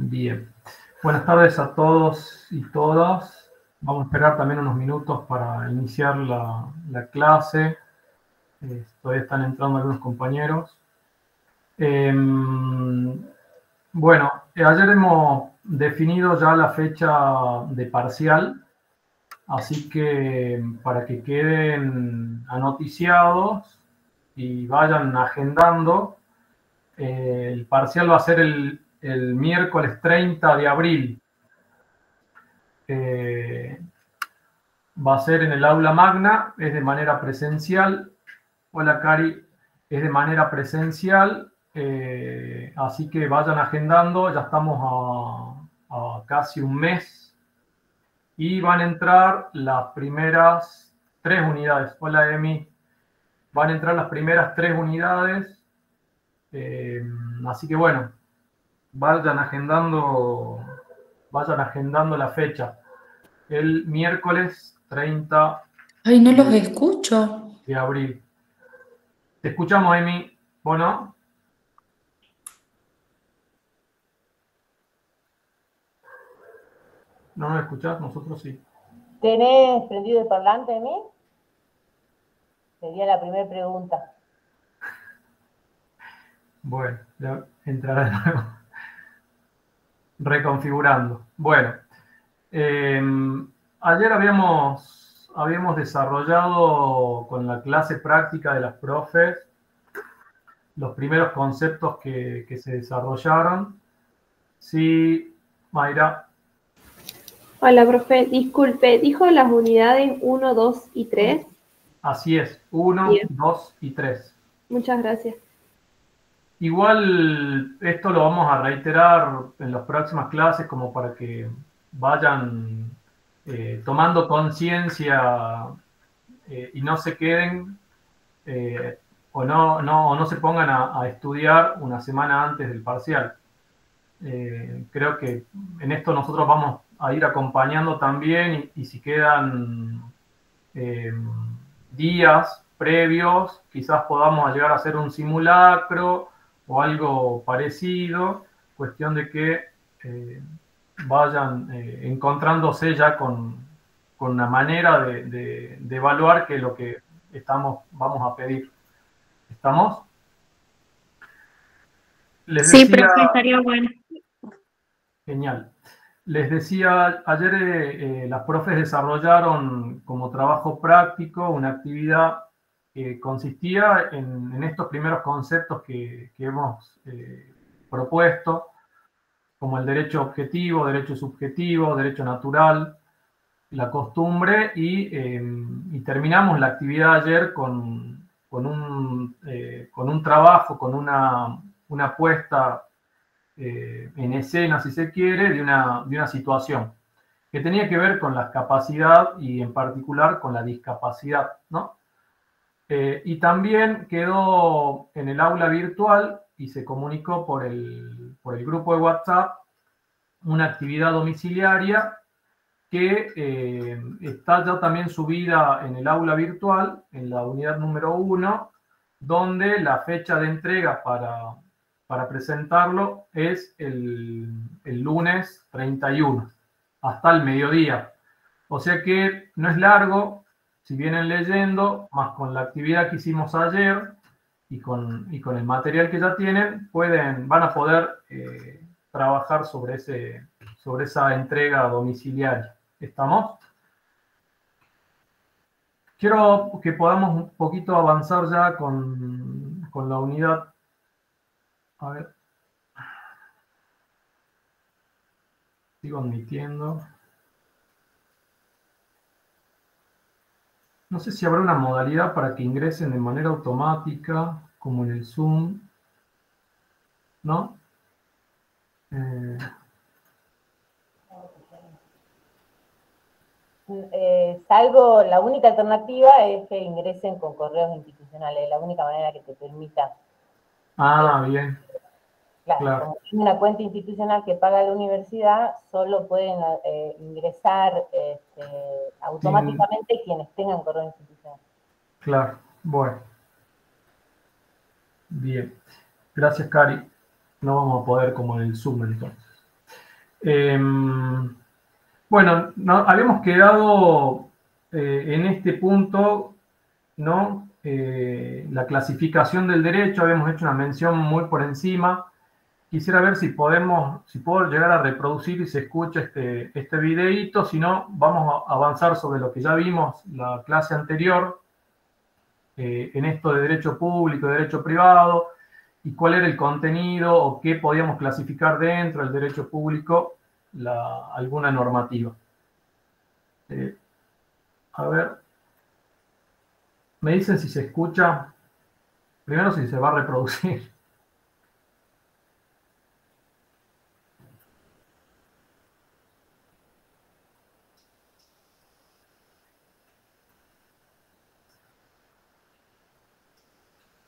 Bien. Buenas tardes a todos y todas. Vamos a esperar también unos minutos para iniciar la clase. Todavía están entrando algunos compañeros. Bueno, ayer hemos definido ya la fecha de parcial, así que para que queden anoticiados y vayan agendando, el parcial va a ser el miércoles 30 de abril. Va a ser en el aula magna, es de manera presencial. Hola Cari, es de manera presencial, así que vayan agendando, ya estamos a casi un mes y van a entrar las primeras 3 unidades. Hola Emi, van a entrar las primeras 3 unidades, así que bueno, vayan agendando la fecha. El miércoles 30 Ay, no los escucho. de abril. Te escuchamos, Emi. ¿Vos no? ¿No nos escuchás? Nosotros sí. ¿Tenés prendido el parlante de mí? Sería la primera pregunta. Bueno, ya entrará de nuevo. Reconfigurando. Bueno, ayer habíamos desarrollado con la clase práctica de las profes los primeros conceptos que se desarrollaron. Sí, Mayra. Hola, profe. Disculpe, ¿dijo las unidades 1, 2 y 3? Así es, 1, 2 y 3. Muchas gracias. Igual esto lo vamos a reiterar en las próximas clases como para que vayan tomando conciencia y no se queden o no se pongan a estudiar una semana antes del parcial. Creo que en esto nosotros vamos a ir acompañando también y si quedan días previos, quizás podamos llegar a hacer un simulacro o algo parecido, cuestión de que vayan encontrándose ya con una manera de evaluar que lo que vamos a pedir. ¿Estamos? Les decía, sí, profe, estaría bueno. Genial. Les decía, ayer las profes desarrollaron como trabajo práctico una actividad que consistía en estos primeros conceptos que hemos propuesto, como el derecho objetivo, derecho subjetivo, derecho natural, la costumbre, y terminamos la actividad ayer con un trabajo, con una puesta en escena, si se quiere, de una situación que tenía que ver con la capacidad y en particular con la discapacidad, ¿no? Y también quedó en el aula virtual y se comunicó por el grupo de WhatsApp una actividad domiciliaria que está ya también subida en el aula virtual, en la unidad número 1, donde la fecha de entrega para presentarlo es el lunes 31, hasta el mediodía. O sea que no es largo, si vienen leyendo, más con la actividad que hicimos ayer y con el material que ya tienen, van a poder trabajar sobre esa entrega domiciliaria. ¿Estamos? Quiero que podamos un poquito avanzar ya con la unidad. A ver. Sigo admitiendo. No sé si habrá una modalidad para que ingresen de manera automática, como en el Zoom. ¿No? Salvo, la única alternativa es que ingresen con correos institucionales, la única manera que te permita. Bien. Claro. Como tiene una cuenta institucional que paga la universidad, solo pueden ingresar automáticamente quienes tengan correo institucional. Claro, bueno. Bien. Gracias, Cari. No vamos a poder como en el Zoom entonces. Bueno, habíamos quedado en este punto, ¿no? La clasificación del derecho, habíamos hecho una mención muy por encima. Quisiera ver si puedo llegar a reproducir y se escucha este videíto. Si no, vamos a avanzar sobre lo que ya vimos la clase anterior, en esto de derecho público, derecho privado, y cuál era el contenido o qué podíamos clasificar dentro del derecho público, alguna normativa. A ver, me dicen si se escucha, primero si se va a reproducir.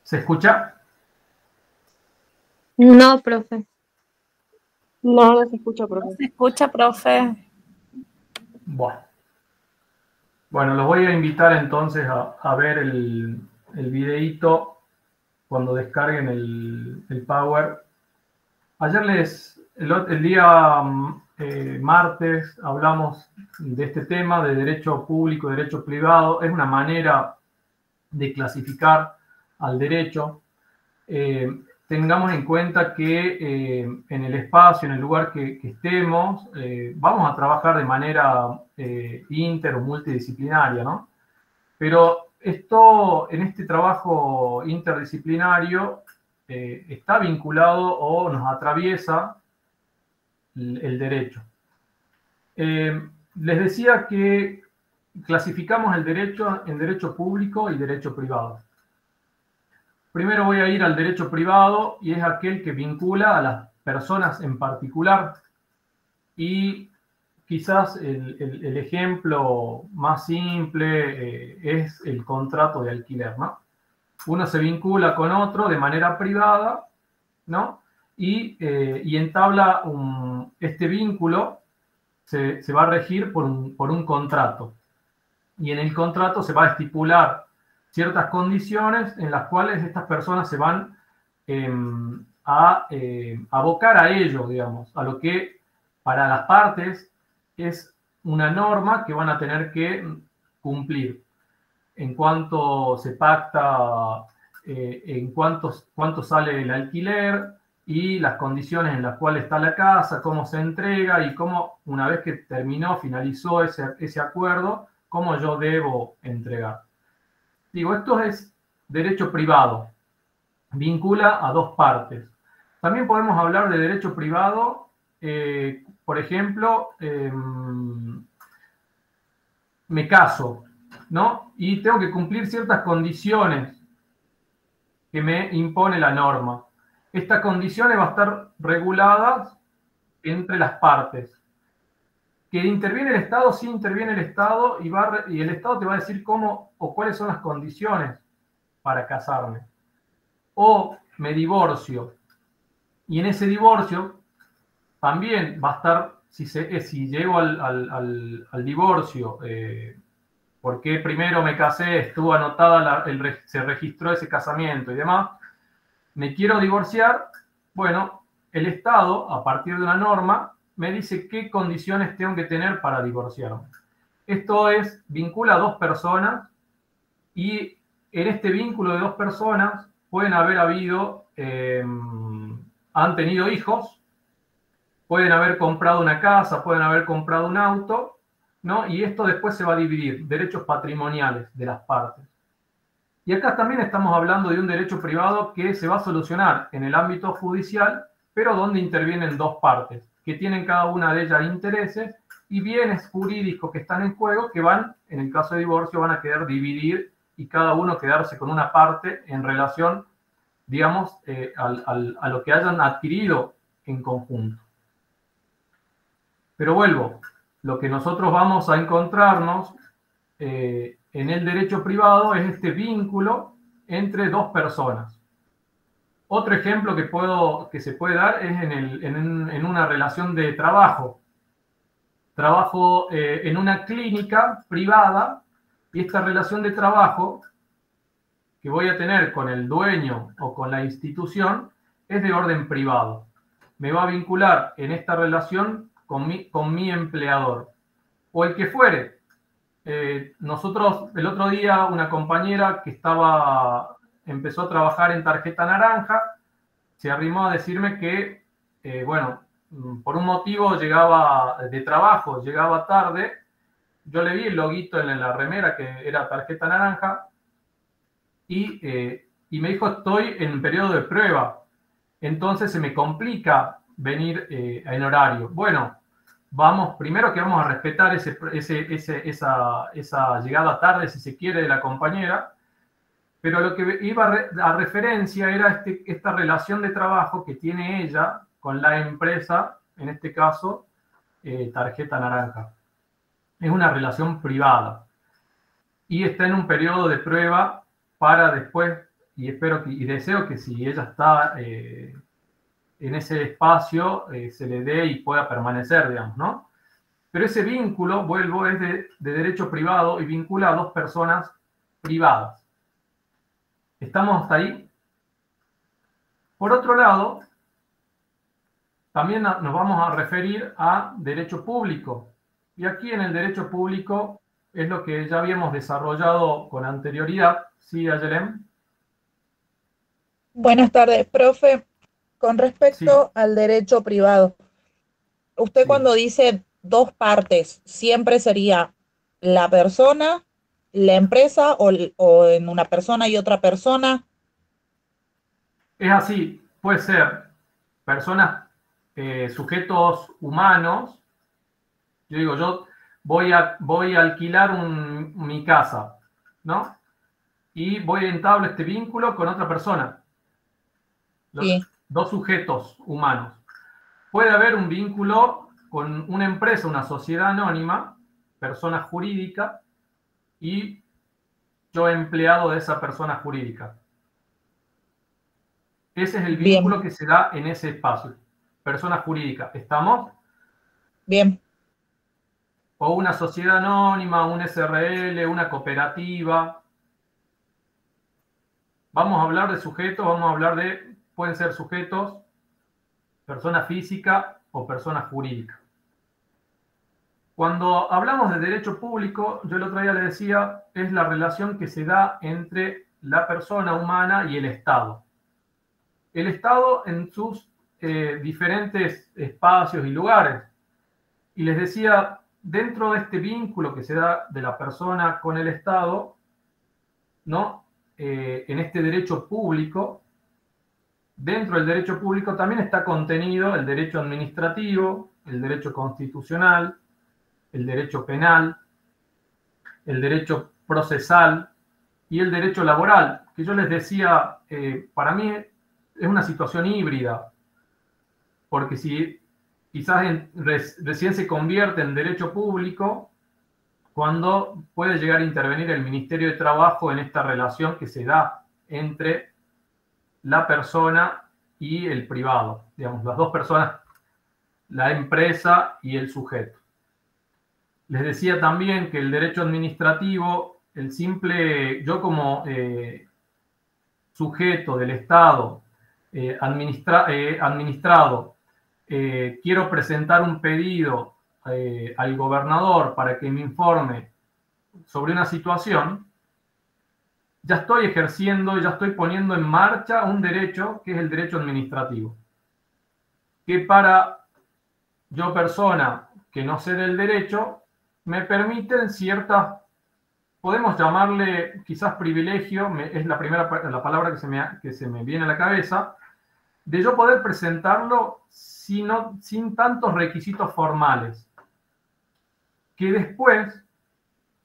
¿Se escucha? No, profe. No, no se escucha, profe. No se escucha, profe. Bueno, los voy a invitar entonces a ver el videíto cuando descarguen el Power. Ayer el día martes hablamos de este tema de derecho público, derecho privado. Es una manera de clasificar al derecho. Tengamos en cuenta que en el espacio, en el lugar que estemos, vamos a trabajar de manera inter o multidisciplinaria, ¿no? Pero en este trabajo interdisciplinario está vinculado o nos atraviesa el derecho. Les decía que clasificamos el derecho en derecho público y derecho privado. Primero voy a ir al derecho privado y es aquel que vincula a las personas en particular. Y quizás el ejemplo más simple es el contrato de alquiler, ¿no? Uno se vincula con otro de manera privada, ¿no? Y entabla este vínculo, se va a regir por un contrato. Y en el contrato se va a estipular ciertas condiciones en las cuales estas personas se van a abocar a ello, digamos, a lo que para las partes es una norma que van a tener que cumplir en cuanto se pacta, en cuánto sale el alquiler y las condiciones en las cuales está la casa, cómo se entrega y cómo, una vez que finalizó ese acuerdo, cómo yo debo entregar. Digo, esto es derecho privado, vincula a dos partes. También podemos hablar de derecho privado, por ejemplo, me caso, ¿no? Y tengo que cumplir ciertas condiciones que me impone la norma. Estas condiciones van a estar reguladas entre las partes. Que interviene el Estado, sí interviene el Estado y el Estado te va a decir cómo o cuáles son las condiciones para casarme. O me divorcio. Y en ese divorcio también va a estar, si llego al divorcio, porque primero me casé, estuvo anotada, se registró ese casamiento y demás, me quiero divorciar, bueno, el Estado, a partir de una norma, me dice qué condiciones tengo que tener para divorciarme. Esto vincula a dos personas y en este vínculo de dos personas pueden haber han tenido hijos, pueden haber comprado una casa, pueden haber comprado un auto, ¿no? Y esto después se va a dividir, derechos patrimoniales de las partes. Y acá también estamos hablando de un derecho privado que se va a solucionar en el ámbito judicial, pero donde intervienen dos partes, que tienen cada una de ellas intereses y bienes jurídicos que están en juego, que van, en el caso de divorcio, van a querer dividir y cada uno quedarse con una parte en relación, digamos, a lo que hayan adquirido en conjunto. Pero vuelvo, lo que nosotros vamos a encontrarnos en el derecho privado es este vínculo entre dos personas. Otro ejemplo que se puede dar es en una relación de trabajo. Trabajo en una clínica privada y esta relación de trabajo que voy a tener con el dueño o con la institución es de orden privado. Me va a vincular en esta relación con mi empleador o el que fuere. Nosotros, el otro día, una compañera que empezó a trabajar en tarjeta naranja, se arrimó a decirme que, bueno, por un motivo de trabajo, llegaba tarde. Yo le vi el loguito en la remera que era tarjeta naranja y me dijo, estoy en periodo de prueba, entonces se me complica venir en horario. Bueno, primero que vamos a respetar esa llegada tarde, si se quiere, de la compañera, pero lo que iba a referencia era esta relación de trabajo que tiene ella con la empresa, en este caso, tarjeta naranja. Es una relación privada y está en un periodo de prueba para después, y deseo que si ella está en ese espacio, se le dé y pueda permanecer, digamos, ¿no? Pero ese vínculo, vuelvo, es de derecho privado y vincula a dos personas privadas. ¿Estamos hasta ahí? Por otro lado, también nos vamos a referir a derecho público. Y aquí en el derecho público es lo que ya habíamos desarrollado con anterioridad. ¿Sí, Ayelem? Buenas tardes, profe. Con respecto al derecho privado, usted cuando dice dos partes, ¿siempre sería la persona, la empresa o en una persona y otra persona? Es así, puede ser personas, sujetos humanos. Yo digo, yo voy a alquilar mi casa, ¿no? Y voy a entablar este vínculo con otra persona. Sí. Dos sujetos humanos. Puede haber un vínculo con una empresa, una sociedad anónima, persona jurídica, y yo empleado de esa persona jurídica. Ese es el vínculo que se da en ese espacio. Persona jurídica. ¿Estamos? Bien. O una sociedad anónima, un SRL, una cooperativa. Vamos a hablar de sujetos, pueden ser sujetos, persona física o persona jurídica. Cuando hablamos de derecho público, yo el otro día le decía, es la relación que se da entre la persona humana y el Estado. El Estado en sus diferentes espacios y lugares. Y les decía, dentro de este vínculo que se da de la persona con el Estado, ¿no? En este derecho público, dentro del derecho público también está contenido el derecho administrativo, el derecho constitucional, el derecho penal, el derecho procesal y el derecho laboral, que yo les decía, para mí es una situación híbrida, porque si quizás recién se convierte en derecho público cuando puede llegar a intervenir el Ministerio de Trabajo en esta relación que se da entre la persona y el privado, digamos, las dos personas, la empresa y el sujeto. Les decía también que el derecho administrativo, yo como sujeto del Estado administrado, quiero presentar un pedido al gobernador para que me informe sobre una situación, ya estoy ejerciendo, ya estoy poniendo en marcha un derecho que es el derecho administrativo, que para yo, persona que no sé del derecho, me permiten ciertas, podemos llamarle quizás privilegio, es la palabra que se me viene a la cabeza, de yo poder presentarlo sin tantos requisitos formales, que después,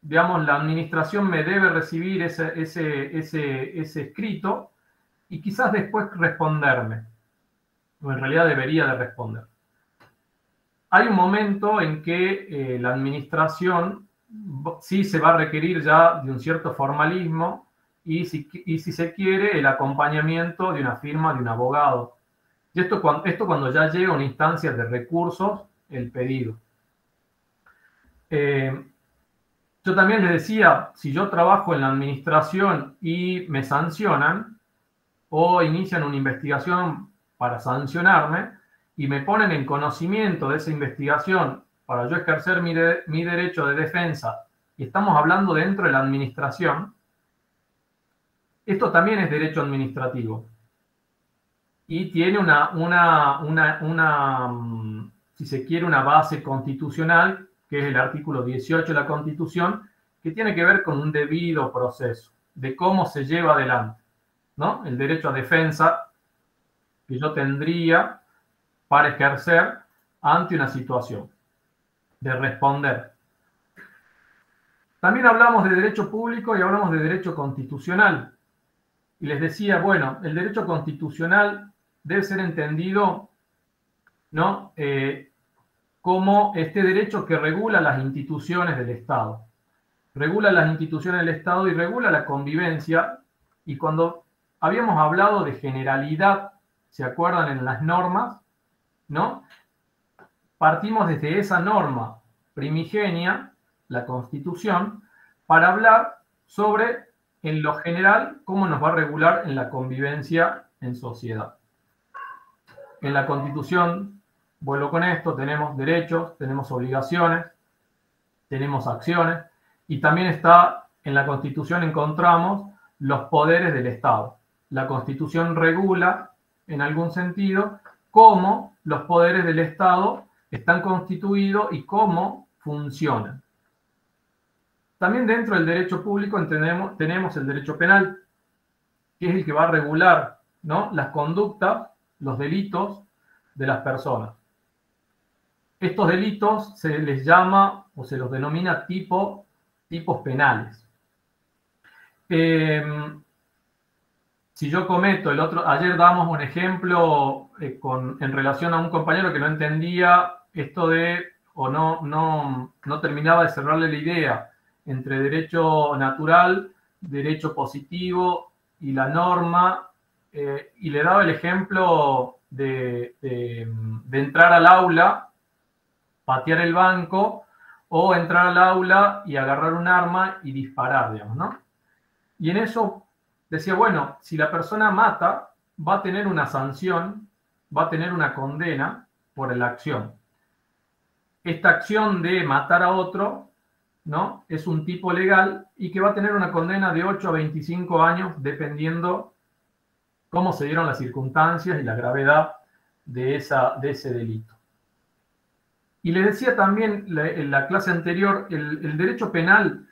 digamos, la administración me debe recibir ese escrito y quizás después responderme, o en realidad debería de responder. Hay un momento en que la administración sí se va a requerir ya de un cierto formalismo y si se quiere el acompañamiento de una firma de un abogado. Y esto cuando ya llega a una instancia de recursos, el pedido. Yo también les decía, si yo trabajo en la administración y me sancionan o inician una investigación para sancionarme, y me ponen en conocimiento de esa investigación para yo ejercer mi derecho de defensa, y estamos hablando dentro de la administración, esto también es derecho administrativo. Y tiene si se quiere, una base constitucional, que es el artículo 18 de la Constitución, que tiene que ver con un debido proceso, de cómo se lleva adelante, ¿no? El derecho a defensa que yo tendría para ejercer ante una situación, de responder. También hablamos de derecho público y hablamos de derecho constitucional. Y les decía, bueno, el derecho constitucional debe ser entendido, ¿no? Como este derecho que regula las instituciones del Estado. Regula las instituciones del Estado y regula la convivencia. Y cuando habíamos hablado de generalidad, ¿se acuerdan en las normas? ¿No? Partimos desde esa norma primigenia, la Constitución, para hablar sobre, en lo general, cómo nos va a regular en la convivencia en sociedad. En la Constitución, vuelvo con esto, tenemos derechos, tenemos obligaciones, tenemos acciones, y también está, en la Constitución encontramos los poderes del Estado. La Constitución regula, en algún sentido, cómo los poderes del Estado están constituidos y cómo funcionan. También dentro del derecho público tenemos el derecho penal, que es el que va a regular, ¿no?, las conductas, los delitos de las personas. Estos delitos se les llama o se los denomina tipos penales. Si yo cometo ayer damos un ejemplo en relación a un compañero que no entendía esto de, o no terminaba de cerrarle la idea entre derecho natural, derecho positivo y la norma, y le daba el ejemplo de entrar al aula, patear el banco, o entrar al aula y agarrar un arma y disparar, digamos, ¿no? Y en eso decía, bueno, si la persona mata, va a tener una sanción, va a tener una condena por la acción. Esta acción de matar a otro, ¿no?, es un tipo legal y que va a tener una condena de 8 a 25 años, dependiendo cómo se dieron las circunstancias y la gravedad de ese delito. Y les decía también en la clase anterior, el derecho penal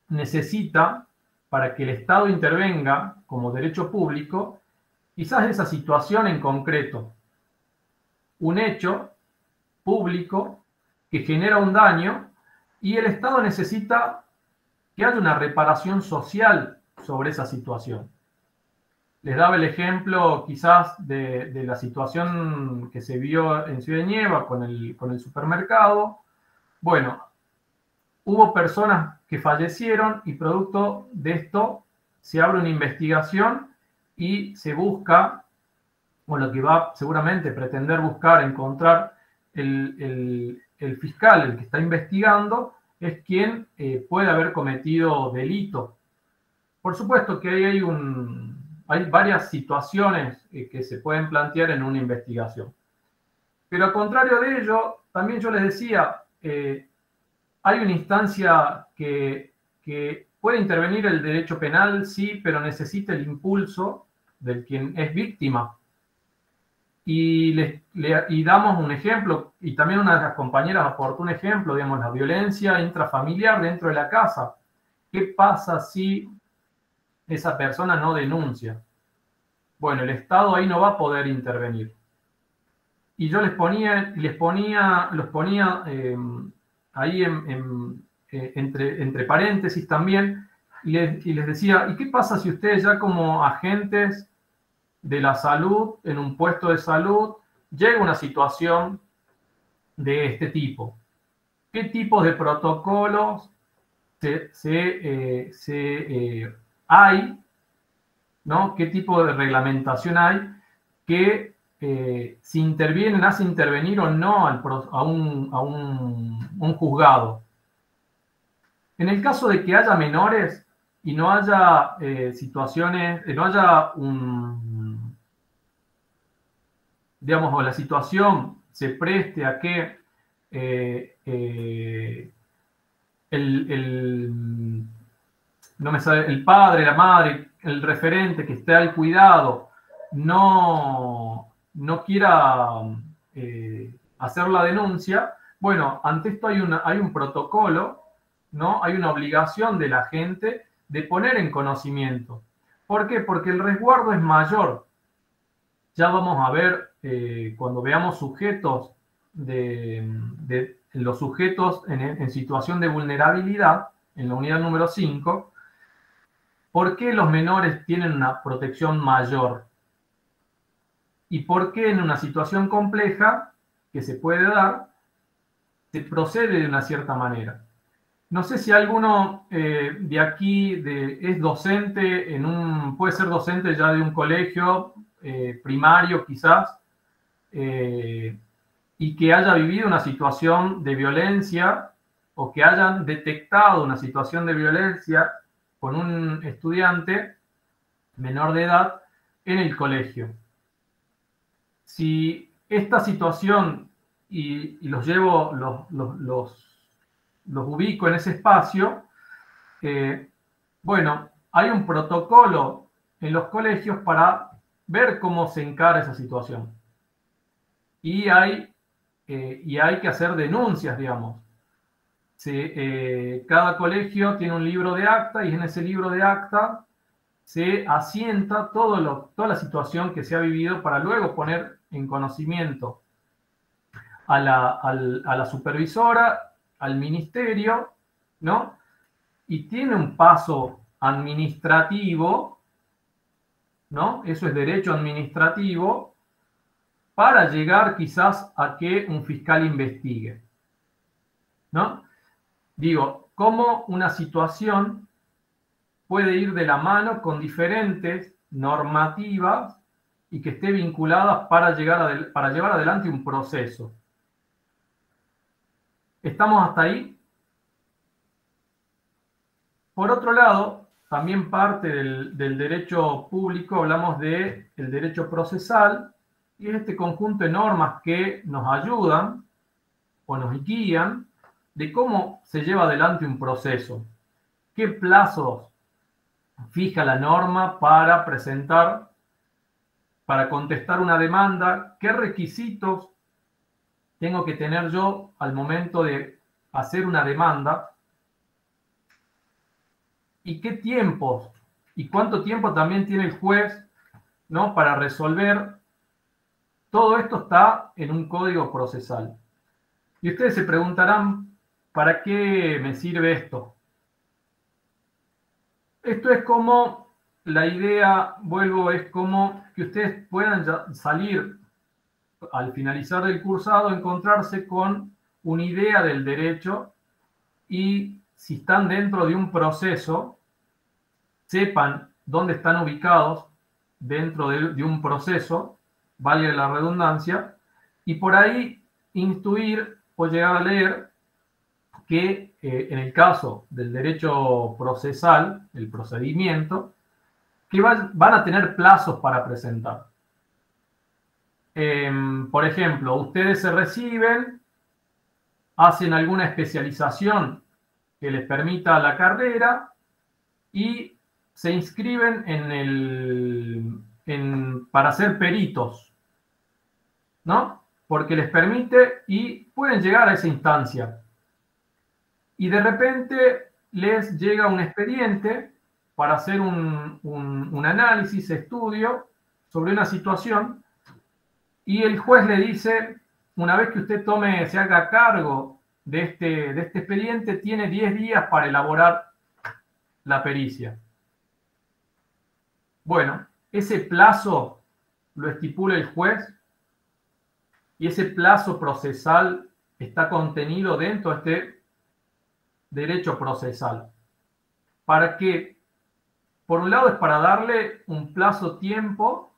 necesita, para que el Estado intervenga como derecho público, quizás esa situación en concreto, un hecho público que genera un daño, y el Estado necesita que haya una reparación social sobre esa situación. Les daba el ejemplo quizás de la situación que se vio en Ciudad de Nieva con el supermercado. Bueno, hubo personas que fallecieron y producto de esto se abre una investigación y se busca, o lo que va seguramente pretender buscar, encontrar el fiscal, el que está investigando, es quien puede haber cometido delito. Por supuesto que hay varias situaciones que se pueden plantear en una investigación. Pero al contrario de ello, también yo les decía, hay una instancia que puede intervenir el derecho penal, sí, pero necesita el impulso del quien es víctima. Y damos un ejemplo, y también una de las compañeras aportó un ejemplo, digamos, la violencia intrafamiliar dentro de la casa. ¿Qué pasa si esa persona no denuncia? Bueno, el Estado ahí no va a poder intervenir. Y yo los ponía ahí entre paréntesis también, y les decía, ¿y qué pasa si ustedes ya como agentes de la salud, en un puesto de salud, llega una situación de este tipo? ¿Qué tipos de protocolos hay, ¿no? ¿Qué tipo de reglamentación hay que si intervienen, hace intervenir o no a un juzgado? En el caso de que haya menores y no haya situaciones, no haya digamos, o la situación se preste a que no me sale, el padre, la madre, el referente que esté al cuidado, no quiera hacer la denuncia, bueno, ante esto hay un protocolo, ¿no? Hay una obligación de la gente de poner en conocimiento. ¿Por qué? Porque el resguardo es mayor. Ya vamos a ver, cuando veamos sujetos los sujetos en situación de vulnerabilidad, en la unidad número 5, ¿por qué los menores tienen una protección mayor? ¿Y por qué en una situación compleja que se puede dar, se procede de una cierta manera? No sé si alguno de aquí es docente, puede ser docente ya de un colegio primario quizás, y que haya vivido una situación de violencia o que hayan detectado una situación de violencia con un estudiante menor de edad en el colegio. Si esta situación, y los llevo, los ubico en ese espacio, bueno, hay un protocolo en los colegios para ver cómo se encara esa situación. Y hay que hacer denuncias, digamos. Cada colegio tiene un libro de acta y en ese libro de acta se asienta toda la situación que se ha vivido para luego poner en conocimiento a la supervisora, al ministerio, ¿no? Y tiene un paso administrativo, ¿no? Eso es derecho administrativo, para llegar quizás a que un fiscal investigue, ¿no? Digo, cómo una situación puede ir de la mano con diferentes normativas y que esté vinculada para llevar adelante un proceso. ¿Estamos hasta ahí? Por otro lado, también parte del derecho público, hablamos del derecho procesal, y es este conjunto de normas que nos ayudan o nos guían de cómo se lleva adelante un proceso. ¿Qué plazos fija la norma para contestar una demanda? ¿Qué requisitos tengo que tener yo al momento de hacer una demanda? ¿Y qué tiempos? ¿Y cuánto tiempo también tiene el juez, ¿no?, para resolver? Todo esto está en un código procesal. Y ustedes se preguntarán, ¿para qué me sirve esto? Esto es como, la idea, es como que ustedes puedan salir al finalizar el cursado, encontrarse con una idea del derecho y si están dentro de un proceso, sepan dónde están ubicados dentro de un proceso, valga la redundancia, y por ahí intuir o llegar a leer que en el caso del derecho procesal, el procedimiento, que van a tener plazos para presentar. Por ejemplo, ustedes se reciben, hacen alguna especialización que les permita la carrera y se inscriben para ser peritos, ¿no? Porque les permite y pueden llegar a esa instancia. Y de repente les llega un expediente para hacer un análisis, estudio sobre una situación y el juez le dice, una vez que usted se haga cargo de este expediente, tiene 10 días para elaborar la pericia. Bueno, ese plazo lo estipula el juez y ese plazo procesal está contenido dentro de este derecho procesal. ¿Para qué? Por un lado es para darle un plazo-tiempo,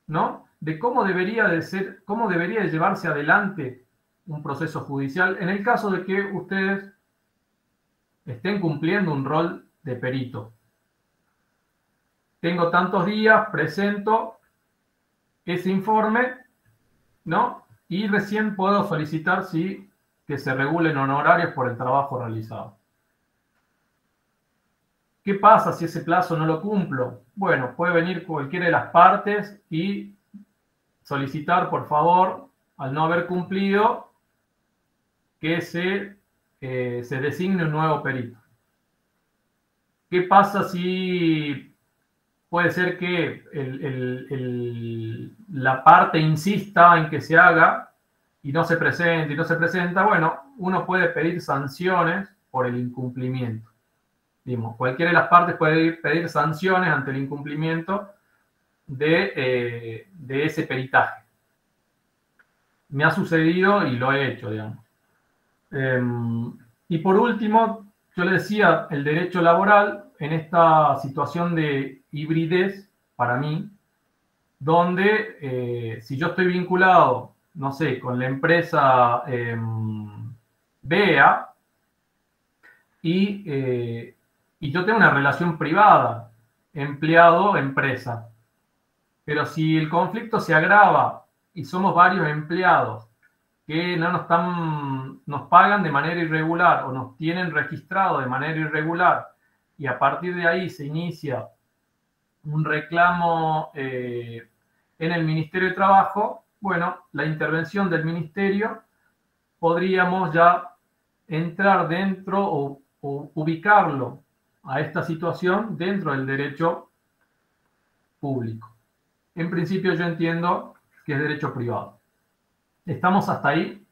¿no?, de cómo debería de llevarse adelante un proceso judicial en el caso de que ustedes estén cumpliendo un rol de perito. Tengo tantos días, presento ese informe ¿no? Y recién puedo solicitar que se regulen honorarios por el trabajo realizado. ¿Qué pasa si ese plazo no lo cumplo? Bueno, puede venir cualquiera de las partes y solicitar, por favor, al no haber cumplido, que se designe un nuevo perito. ¿Qué pasa si puede ser que la parte insista en que se haga y no se presenta y no se presenta? Bueno, uno puede pedir sanciones por el incumplimiento. Digamos, cualquiera de las partes puede pedir sanciones ante el incumplimiento de ese peritaje. Me ha sucedido y lo he hecho, digamos. Y por último, yo le decía, el derecho laboral en esta situación de hibridez, para mí, donde si yo estoy vinculado, no sé, con la empresa BEA y yo tengo una relación privada, empleado-empresa, pero si el conflicto se agrava y somos varios empleados que no nos pagan de manera irregular o nos tienen registrado de manera irregular y a partir de ahí se inicia un reclamo en el Ministerio de Trabajo, bueno, la intervención del Ministerio podríamos ya entrar dentro o ubicarlo a esta situación dentro del derecho público. En principio yo entiendo que es derecho privado. ¿Estamos hasta ahí?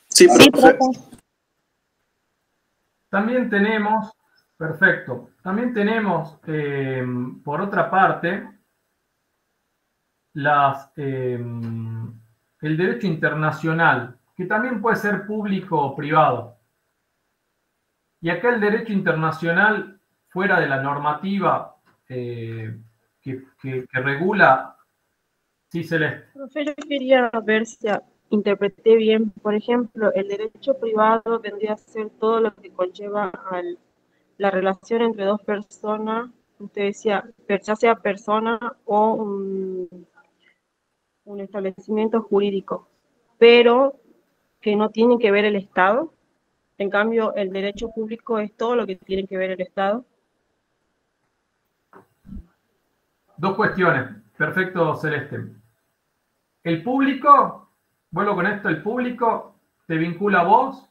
Sí, profe. También tenemos, perfecto, también tenemos, por otra parte, el derecho internacional, que también puede ser público o privado. Y acá el derecho internacional, fuera de la normativa que regula, sí, Celeste. Profe, yo quería ver si interpreté bien. Por ejemplo, el derecho privado vendría a ser todo lo que conlleva a la relación entre dos personas. Usted decía, ya sea persona o un establecimiento jurídico, pero que no tiene que ver el Estado. En cambio, el derecho público es todo lo que tiene que ver el Estado. Dos cuestiones. Perfecto, Celeste. El público, vuelvo con esto, el público te vincula a vos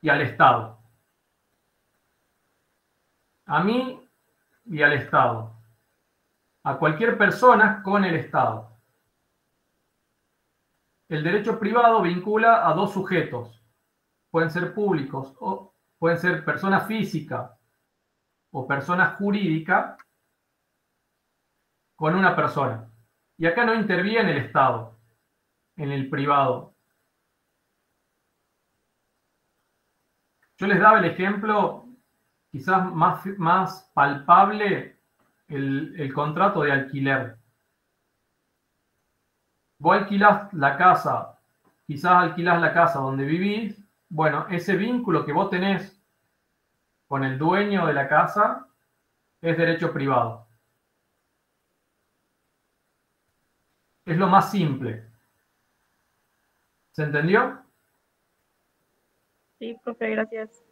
y al Estado. A mí y al Estado. A cualquier persona con el Estado. El derecho privado vincula a dos sujetos. Pueden ser públicos o pueden ser personas físicas o personas jurídicas con una persona. Y acá no interviene el Estado en el privado. Yo les daba el ejemplo quizás más palpable, el contrato de alquiler. Vos alquilás la casa, quizás alquilás la casa donde vivís. Bueno, ese vínculo que vos tenés con el dueño de la casa es derecho privado. Es lo más simple. ¿Se entendió? Sí, profe, gracias.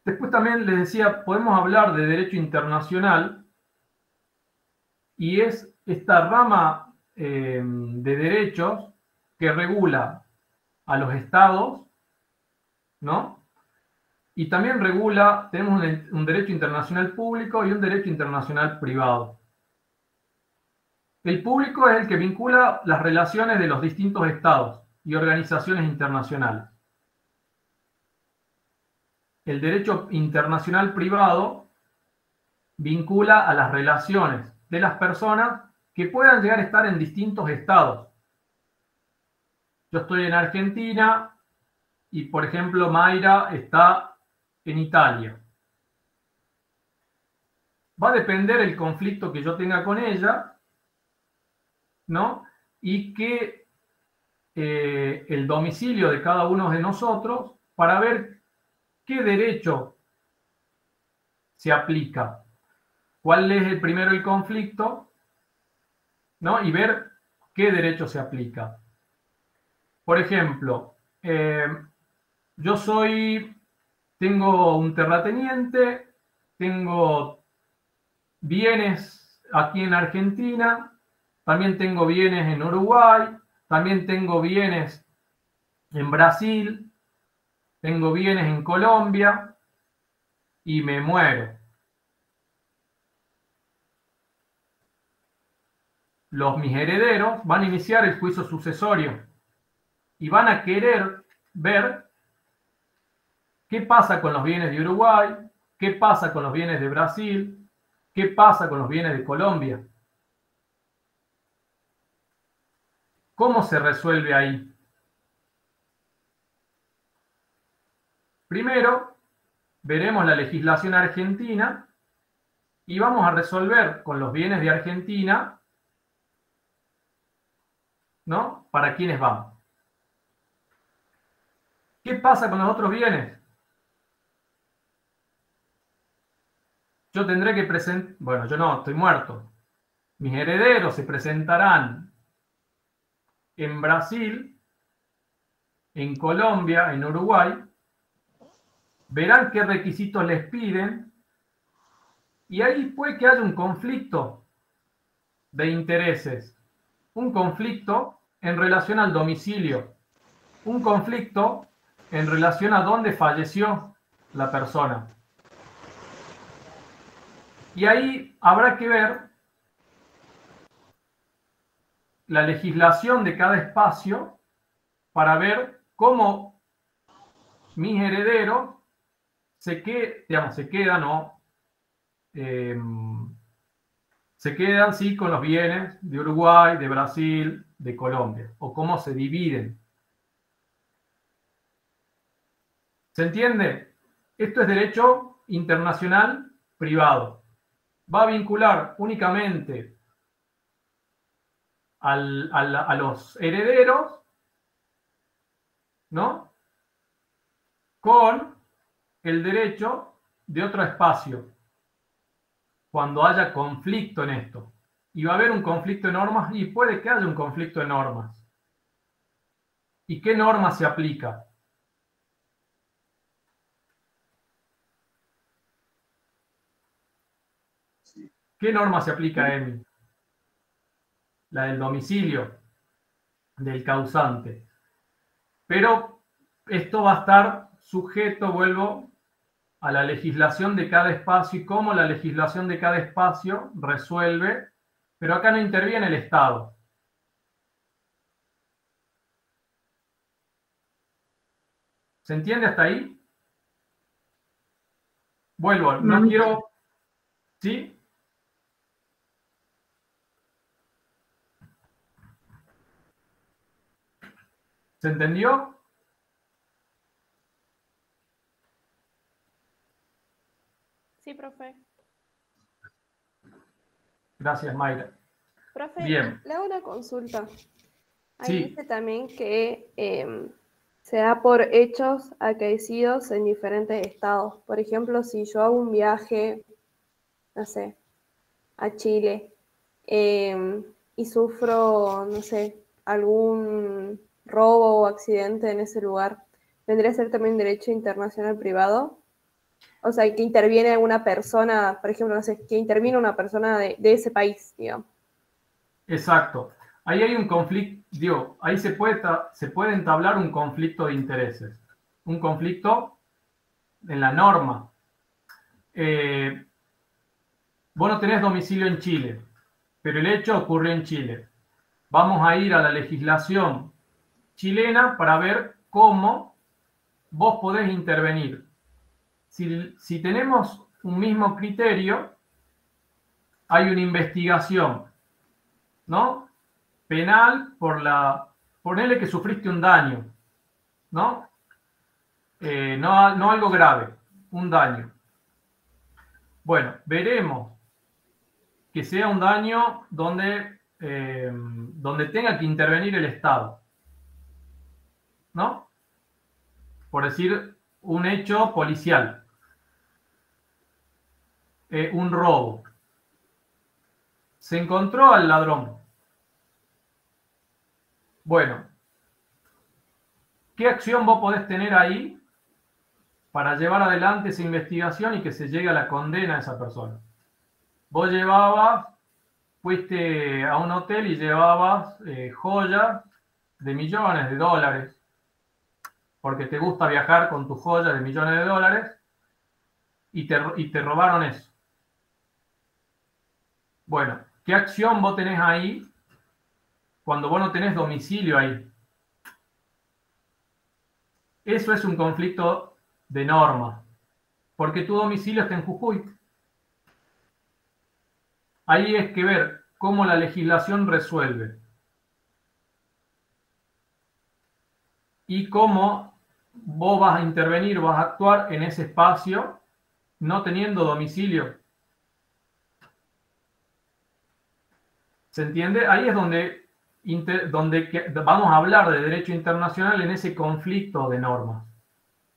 Después también les decía, podemos hablar de derecho internacional y es esta rama de derechos que regula a los estados, ¿no? Y también regula, tenemos un derecho internacional público y un derecho internacional privado. El público es el que vincula las relaciones de los distintos estados y organizaciones internacionales. El derecho internacional privado vincula a las relaciones de las personas que puedan llegar a estar en distintos estados. Yo estoy en Argentina y, por ejemplo, Mayra está en Italia. Va a depender el conflicto que yo tenga con ella, ¿no? Y que el domicilio de cada uno de nosotros para ver qué derecho se aplica, cuál es el primero el conflicto, ¿no? Y ver qué derecho se aplica. Por ejemplo, yo tengo un terrateniente, tengo bienes aquí en Argentina, también tengo bienes en Uruguay, también tengo bienes en Brasil, tengo bienes en Colombia y me muero. Mis herederos van a iniciar el juicio sucesorio y van a querer ver qué pasa con los bienes de Uruguay, qué pasa con los bienes de Brasil, qué pasa con los bienes de Colombia. ¿Cómo se resuelve ahí? Primero, veremos la legislación argentina y vamos a resolver con los bienes de Argentina, ¿no? ¿Para quiénes van? ¿Qué pasa con los otros bienes? Yo tendré que presentar, bueno, yo no, estoy muerto. Mis herederos se presentarán en Brasil, en Colombia, en Uruguay, verán qué requisitos les piden y ahí puede que haya un conflicto de intereses, un conflicto en relación al domicilio, un conflicto en relación a dónde falleció la persona. Y ahí habrá que ver la legislación de cada espacio para ver cómo mis herederos se quedan sí con los bienes de Uruguay, de Brasil, de Colombia, o cómo se dividen. ¿Se entiende? Esto es derecho internacional privado. Va a vincular únicamente a los herederos, ¿no? Con el derecho de otro espacio, cuando haya conflicto en esto. Y va a haber un conflicto de normas, y puede que haya un conflicto de normas. ¿Y qué norma se aplica? ¿Qué norma se aplica, Emi? La del domicilio, del causante. Pero esto va a estar sujeto, vuelvo, a la legislación de cada espacio y cómo la legislación de cada espacio resuelve, pero acá no interviene el Estado. ¿Se entiende hasta ahí? Vuelvo, no quiero... ¿Sí? ¿Se entendió? Sí, profe. Gracias, Mayra. Profe, Bien. le hago una consulta. Ahí Sí. dice también que se da por hechos acaecidos en diferentes estados. Por ejemplo, si yo hago un viaje, no sé, a Chile y sufro, no sé, algún robo o accidente en ese lugar, ¿vendría a ser también derecho internacional privado? O sea, que interviene una persona, por ejemplo, no sé, que interviene una persona de ese país, digamos. Exacto. Ahí hay un conflicto, digo, ahí se puede entablar un conflicto de intereses. Un conflicto en la norma. Vos no tenés domicilio en Chile, pero el hecho ocurrió en Chile. Vamos a ir a la legislación chilena para ver cómo vos podés intervenir. Si tenemos un mismo criterio, hay una investigación, ¿no? Penal ponele que sufriste un daño, ¿no? No algo grave, un daño. Bueno, veremos que sea un daño donde tenga que intervenir el Estado, ¿no? Por decir, un hecho policial, un robo. Se encontró al ladrón. Bueno, ¿qué acción vos podés tener ahí para llevar adelante esa investigación y que se llegue a la condena de esa persona? Vos fuiste a un hotel y llevabas joyas de millones de dólares, porque te gusta viajar con tus joyas de millones de dólares, y te robaron eso. Bueno, ¿qué acción vos tenés ahí cuando vos no tenés domicilio ahí? Eso es un conflicto de norma, porque tu domicilio está en Jujuy. Ahí es que ver cómo la legislación resuelve y cómo vos vas a intervenir, vas a actuar en ese espacio no teniendo domicilio. ¿Se entiende? Ahí es donde vamos a hablar de derecho internacional en ese conflicto de normas.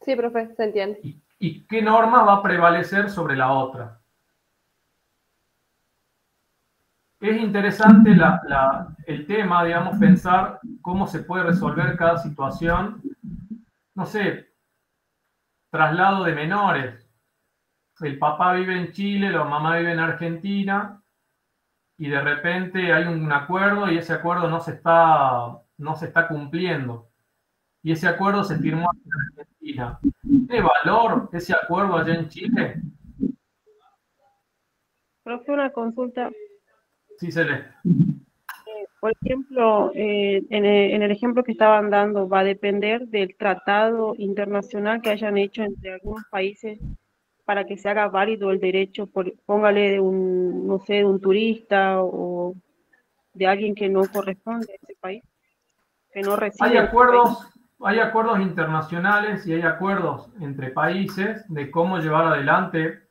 Sí, profe, se entiende. ¿Y qué norma va a prevalecer sobre la otra? Es interesante el tema, digamos, pensar cómo se puede resolver cada situación. No sé, traslado de menores. El papá vive en Chile, la mamá vive en Argentina, y de repente hay un acuerdo y ese acuerdo no se está cumpliendo. Y ese acuerdo se firmó en Argentina. ¿Tiene valor ese acuerdo allá en Chile? Profe, una consulta. Sí, Celeste. Por ejemplo, en el ejemplo que estaban dando, va a depender del tratado internacional que hayan hecho entre algunos países para que se haga válido el derecho, póngale de un, no sé, de un turista o de alguien que no corresponde a ese país, que no reside Hay en ese país. Hay acuerdos internacionales y hay acuerdos entre países de cómo llevar adelante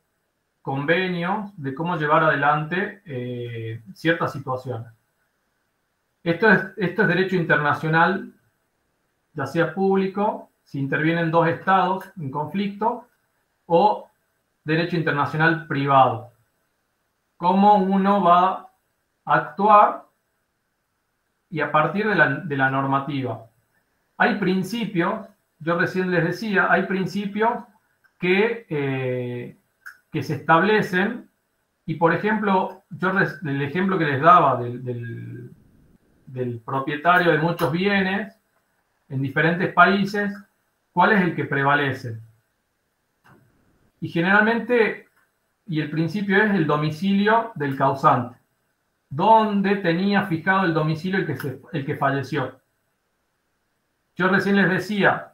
convenios, de cómo llevar adelante ciertas situaciones. Esto es derecho internacional, ya sea público, si intervienen dos estados en conflicto, o derecho internacional privado. Cómo uno va a actuar y a partir de la normativa. Hay principios, yo recién les decía, hay principios que se establecen y, por ejemplo, el ejemplo que les daba del propietario de muchos bienes en diferentes países, ¿cuál es el que prevalece? Y generalmente, y el principio es el domicilio del causante. ¿Dónde tenía fijado el domicilio el que falleció? Yo recién les decía,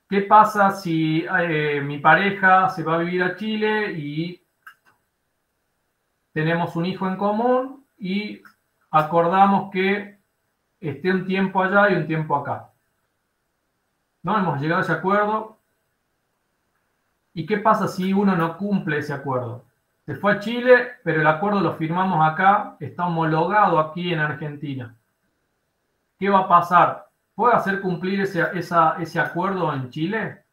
¿qué pasa si mi pareja se va a vivir a Chile y tenemos un hijo en común y acordamos que esté un tiempo allá y un tiempo acá? ¿No? Hemos llegado a ese acuerdo. ¿Y qué pasa si uno no cumple ese acuerdo? Se fue a Chile, pero el acuerdo lo firmamos acá, está homologado aquí en Argentina. ¿Qué va a pasar? ¿Puedo hacer cumplir ese acuerdo en Chile?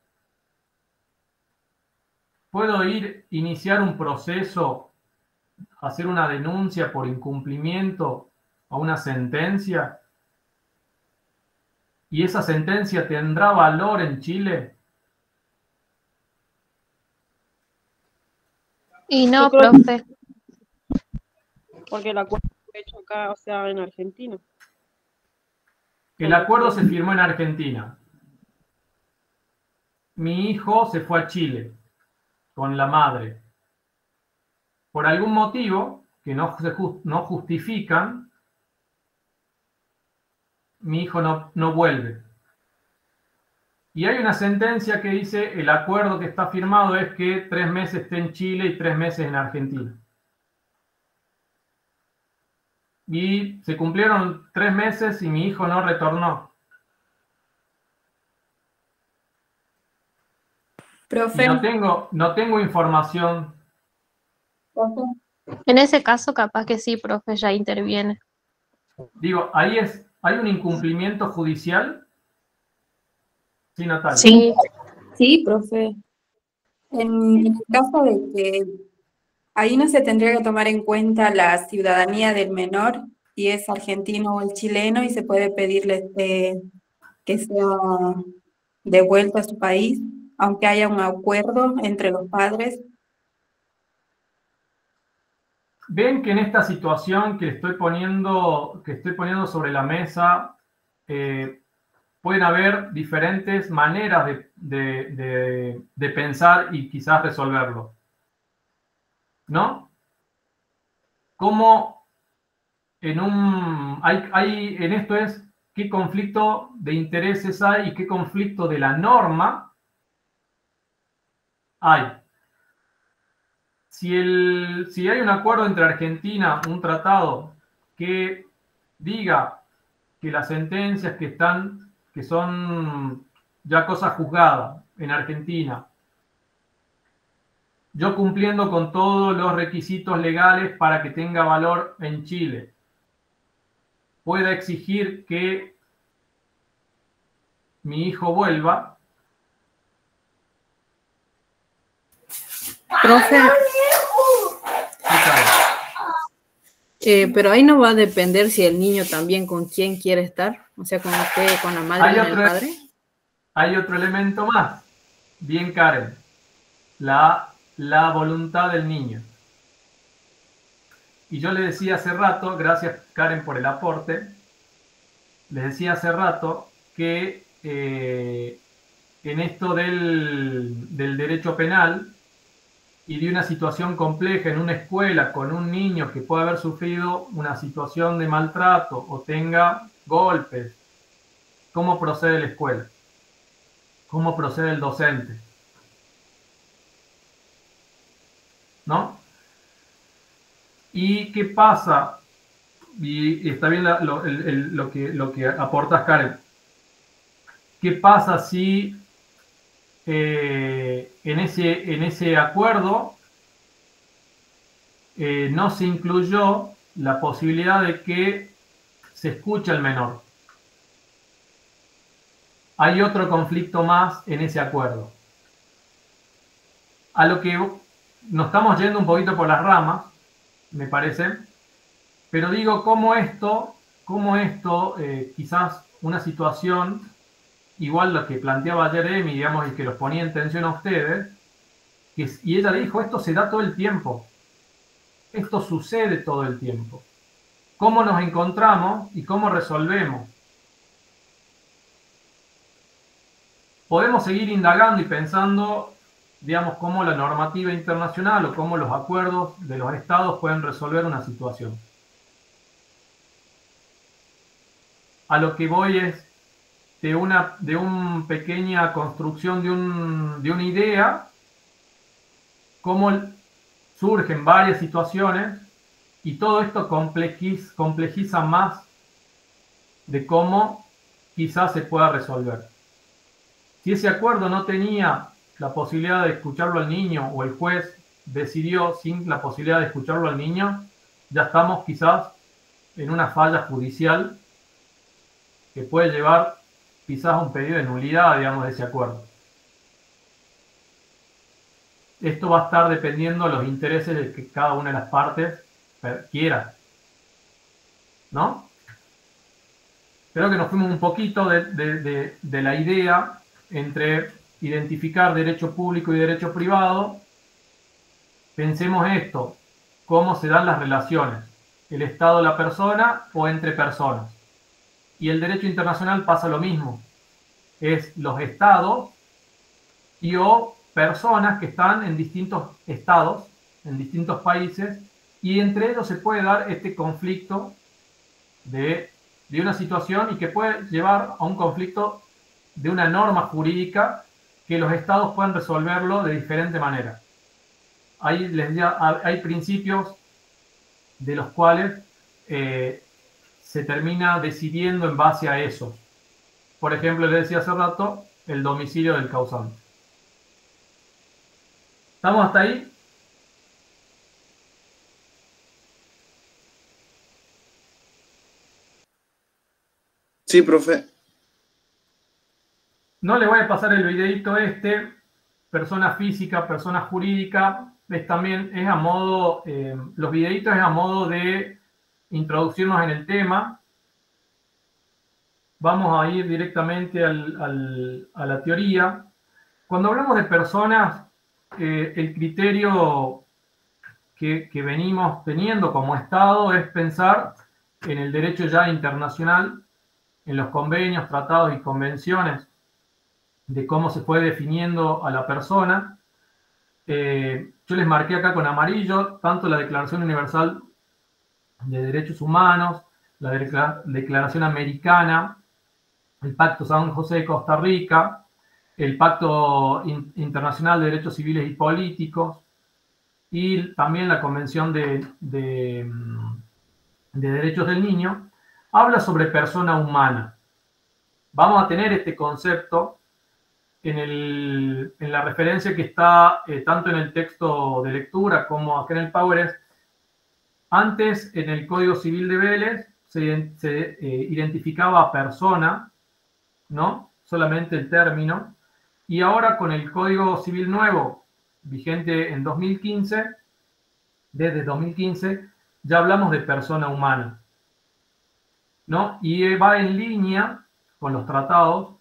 ¿Puedo iniciar un proceso, hacer una denuncia por incumplimiento a una sentencia? ¿Y esa sentencia tendrá valor en Chile? Y no, profe. Porque el acuerdo fue hecho acá, o sea, en Argentina. El acuerdo se firmó en Argentina. Mi hijo se fue a Chile con la madre. Por algún motivo que no justifican, mi hijo no vuelve. Y hay una sentencia que dice el acuerdo que está firmado es que 3 meses esté en Chile y 3 meses en Argentina. Y se cumplieron 3 meses y mi hijo no retornó. Profe. Y no tengo información. En ese caso, capaz que sí, profe, ya interviene. Digo, hay un incumplimiento judicial. Sí, Natalia. Sí, Sí, profe. En el caso de que ahí no se tendría que tomar en cuenta la ciudadanía del menor, si es argentino o el chileno, y se puede pedirle que sea devuelto a su país, aunque haya un acuerdo entre los padres. Ven que en esta situación que estoy poniendo sobre la mesa, pueden haber diferentes maneras de pensar y quizás resolverlo, ¿no? Como en esto es qué conflicto de intereses hay y qué conflicto de la norma hay. Si hay un acuerdo entre Argentina, un tratado que diga que las sentencias que son ya cosas juzgadas en Argentina, yo cumpliendo con todos los requisitos legales para que tenga valor en Chile, pueda exigir que mi hijo vuelva. Profe, pero ahí no va a depender si el niño también con quién quiere estar, o sea, con usted, con la madre y con el padre. Hay otro elemento más, bien Karen, la voluntad del niño. Y yo le decía hace rato, gracias Karen por el aporte, les decía hace rato que en esto del derecho penal y de una situación compleja en una escuela con un niño que puede haber sufrido una situación de maltrato o tenga golpes, ¿cómo procede la escuela? ¿Cómo procede el docente? ¿No? ¿Y qué pasa? Y está bien lo que aportas, Karen. ¿Qué pasa si en ese acuerdo no se incluyó la posibilidad de que se escuche al menor? Hay otro conflicto más en ese acuerdo. A lo que nos estamos yendo un poquito por las ramas, me parece, pero digo, cómo esto quizás una situación, igual lo que planteaba ayer Emi, digamos, y que los ponía en tensión a ustedes, y ella dijo, esto se da todo el tiempo, esto sucede todo el tiempo. ¿Cómo nos encontramos y cómo resolvemos? Podemos seguir indagando y pensando, digamos, cómo la normativa internacional o cómo los acuerdos de los estados pueden resolver una situación. A lo que voy es de una pequeña construcción de una idea, cómo surgen varias situaciones y todo esto complejiza más de cómo quizás se pueda resolver. Si ese acuerdo no tenía la posibilidad de escucharlo al niño o el juez decidió sin la posibilidad de escucharlo al niño, ya estamos quizás en una falla judicial que puede llevar quizás a un pedido de nulidad, digamos, de ese acuerdo. Esto va a estar dependiendo de los intereses de que cada una de las partes quiera, ¿no? Creo que nos fuimos un poquito de la idea entre identificar derecho público y derecho privado. Pensemos esto, cómo se dan las relaciones, el Estado, la persona o entre personas. Y el derecho internacional pasa lo mismo, es los estados y o personas que están en distintos estados, en distintos países, y entre ellos se puede dar este conflicto de una situación y que puede llevar a un conflicto de una norma jurídica que los estados puedan resolverlo de diferente manera. Hay principios de los cuales se termina decidiendo en base a eso. Por ejemplo, le decía hace rato, el domicilio del causante. ¿Estamos hasta ahí? Sí, profe. No le voy a pasar el videito persona física, persona jurídica, es a modo, los videitos es a modo de introducirnos en el tema. Vamos a ir directamente a la teoría. Cuando hablamos de personas, el criterio que venimos teniendo como Estado es pensar en el derecho ya internacional, en los convenios, tratados y convenciones de cómo se fue definiendo a la persona. Yo les marqué acá con amarillo tanto la Declaración Universal de Derechos Humanos, la Declaración Americana, el Pacto San José de Costa Rica, el Pacto Internacional de Derechos Civiles y Políticos, y también la Convención de Derechos del Niño, habla sobre persona humana. Vamos a tener este concepto en la referencia que está tanto en el texto de lectura como acá en el Power. Antes, en el Código Civil de Vélez, se identificaba a persona, ¿no? Solamente el término. Y ahora con el Código Civil nuevo, vigente en 2015, desde 2015, ya hablamos de persona humana, ¿no? Y va en línea con los tratados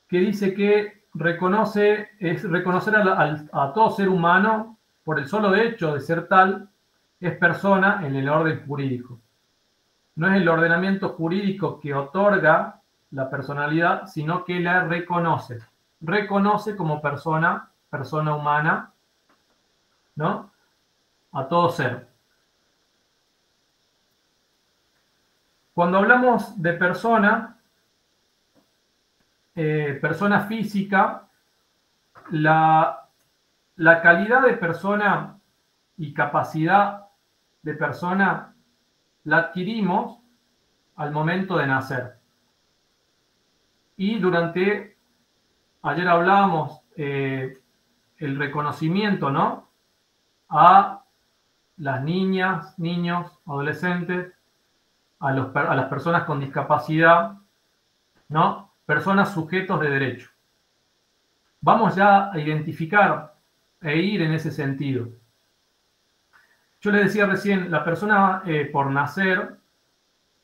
que dice que es reconocer a todo ser humano por el solo hecho de ser tal, es persona en el orden jurídico. No es el ordenamiento jurídico que otorga la personalidad, sino que la reconoce. Reconoce como persona humana, ¿no? A todo ser. Cuando hablamos de persona física, la calidad de persona y capacidad de persona la adquirimos al momento de nacer. Y ayer hablábamos el reconocimiento, ¿no? A las niñas, niños, adolescentes, a las personas con discapacidad, ¿no? Personas sujetos de derecho. Vamos ya a identificar e ir en ese sentido. Yo les decía recién, la persona por nacer,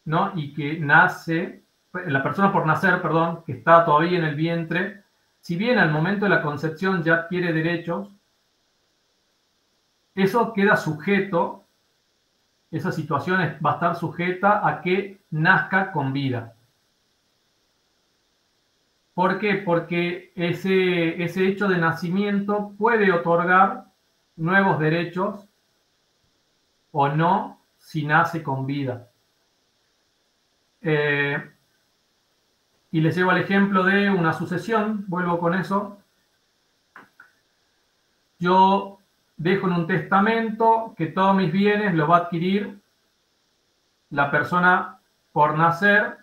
¿no? Y que nace, la persona por nacer, perdón, que está todavía en el vientre, si bien al momento de la concepción ya adquiere derechos, eso queda sujeto, esa situación va a estar sujeta a que nazca con vida. ¿Por qué? Porque ese hecho de nacimiento puede otorgar nuevos derechos o no si nace con vida. Y les llevo al ejemplo de una sucesión, vuelvo con eso. Yo dejo en un testamento que todos mis bienes lo va a adquirir la persona por nacer.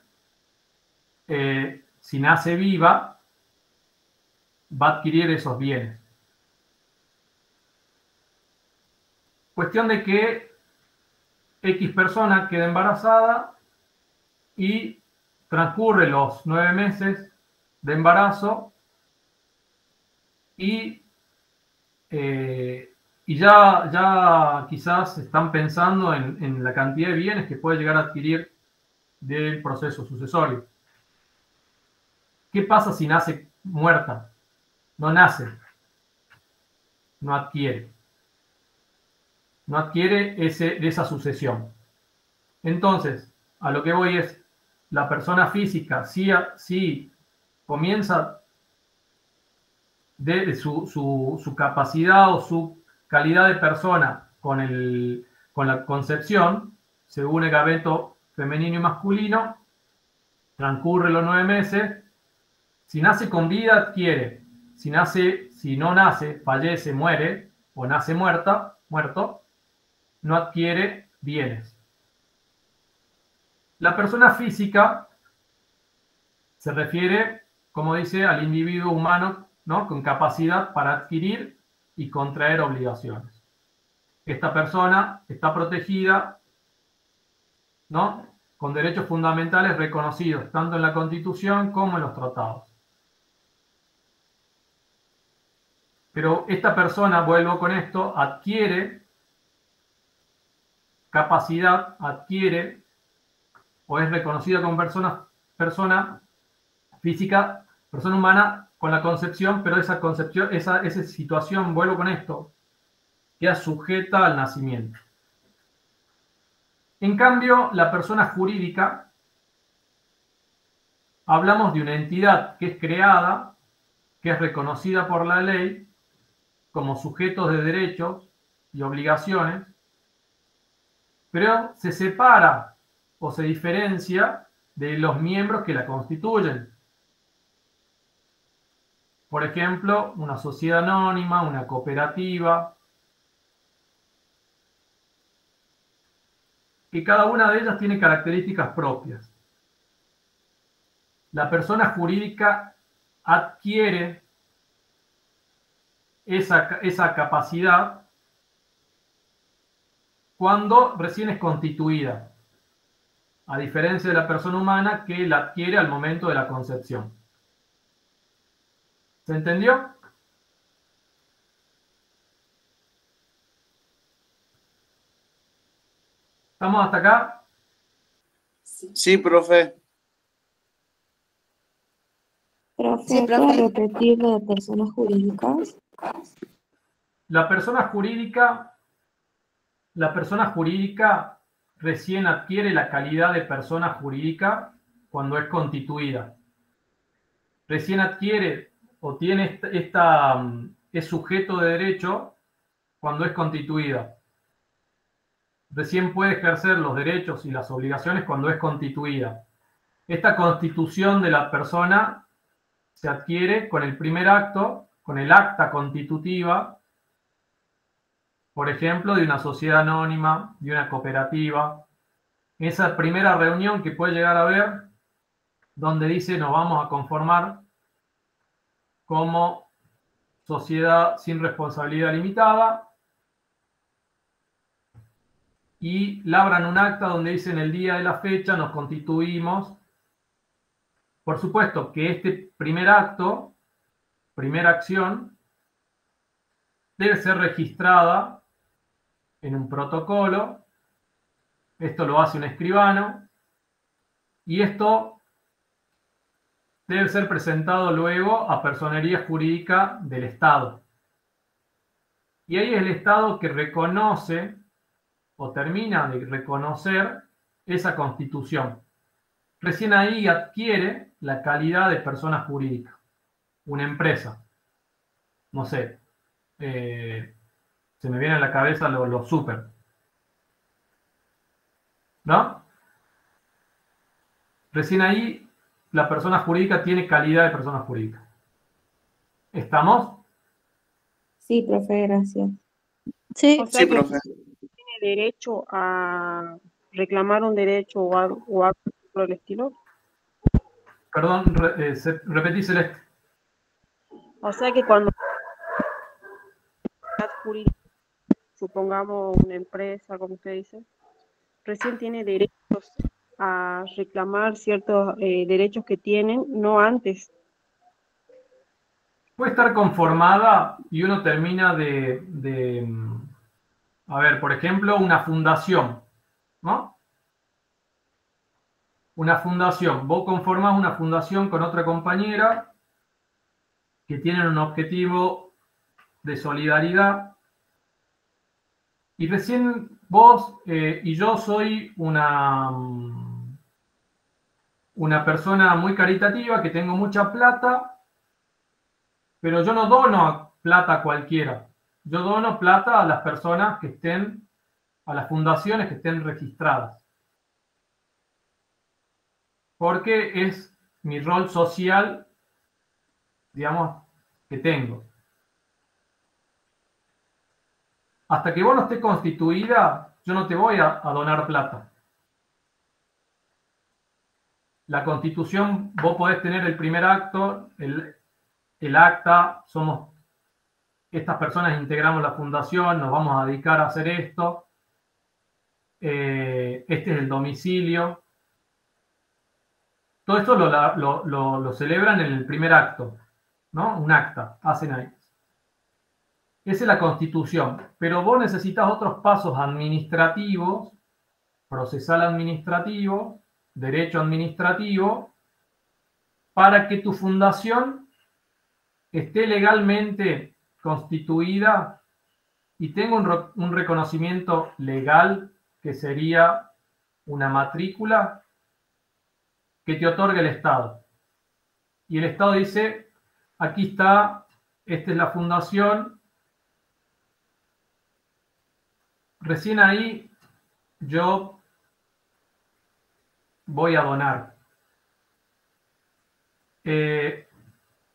Si nace viva, va a adquirir esos bienes. Cuestión de que X persona queda embarazada y transcurre los 9 meses de embarazo y ya quizás están pensando en la cantidad de bienes que puede llegar a adquirir del proceso sucesorio. ¿Qué pasa si nace muerta? No nace, no adquiere. No adquiere esa sucesión. Entonces, a lo que voy es, la persona física, si comienza de su capacidad o su calidad de persona con la concepción, según el gameto femenino y masculino, transcurre los 9 meses. Si nace con vida, adquiere. Si no nace, fallece, muere, o nace muerto, no adquiere bienes. La persona física se refiere, como dice, al individuo humano, ¿no? Con capacidad para adquirir y contraer obligaciones. Esta persona está protegida, ¿no? Con derechos fundamentales reconocidos tanto en la Constitución como en los tratados. Pero esta persona, vuelvo con esto, adquiere capacidad, adquiere o es reconocida como persona física, persona humana con la concepción, pero esa concepción, esa situación, vuelvo con esto, queda sujeta al nacimiento. En cambio, la persona jurídica, hablamos de una entidad que es creada, que es reconocida por la ley como sujetos de derechos y obligaciones, pero se separa o se diferencia de los miembros que la constituyen. Por ejemplo, una sociedad anónima, una cooperativa, que cada una de ellas tiene características propias. La persona jurídica adquiere esa capacidad cuando recién es constituida, a diferencia de la persona humana que la adquiere al momento de la concepción. ¿Se entendió? ¿Estamos hasta acá? Sí, profe. Profe, ¿puede repetir lo de personas jurídicas? La persona jurídica recién adquiere la calidad de persona jurídica cuando es constituida. Recién adquiere o tiene es sujeto de derecho cuando es constituida. Recién puede ejercer los derechos y las obligaciones cuando es constituida. Esta constitución de la persona se adquiere con el primer acto, con el acta constitutiva, por ejemplo, de una sociedad anónima, de una cooperativa. Esa primera reunión que puede llegar a haber, donde dice nos vamos a conformar como sociedad sin responsabilidad limitada, y labran un acta donde dicen el día de la fecha nos constituimos. Por supuesto que este primer acto, primera acción, debe ser registrada en un protocolo. Esto lo hace un escribano y esto debe ser presentado luego a personería jurídica del Estado. Y ahí es el Estado que reconoce o termina de reconocer esa constitución. Recién ahí adquiere la calidad de persona jurídica. Una empresa. No sé. Se me viene a la cabeza los super. ¿No? Recién ahí la persona jurídica tiene calidad de persona jurídica. ¿Estamos? Sí, profe, gracias. Sí, O sea Sí, que profe. tiene derecho a reclamar un derecho o algo por el estilo. Perdón, repetí, Celeste. O sea que cuando la jurídica, supongamos una empresa, como usted dice, recién tiene derechos a reclamar ciertos derechos que tienen, no antes. Puede estar conformada y uno termina a ver, por ejemplo, una fundación, ¿no? Una fundación. Vos conformás una fundación con otra compañera que tienen un objetivo de solidaridad y recién vos y yo soy una persona muy caritativa que tengo mucha plata, pero yo no dono plata a cualquiera. Yo dono plata a las personas que estén, a las fundaciones que estén registradas. Porque es mi rol social, digamos, que tengo. Hasta que vos no estés constituida, yo no te voy a donar plata. La constitución, vos podés tener el primer acto, el acta, somos estas personas, integramos la fundación, nos vamos a dedicar a hacer esto. Este es el domicilio. Todo esto lo celebran en el primer acto, ¿no? Un acta, hacen ahí. Esa es la Constitución, pero vos necesitas otros pasos administrativos, procesal administrativo, derecho administrativo, para que tu fundación esté legalmente constituida y tenga un reconocimiento legal, que sería una matrícula que te otorga el Estado. Y el Estado dice, aquí está, esta es la fundación. Recién ahí yo voy a donar.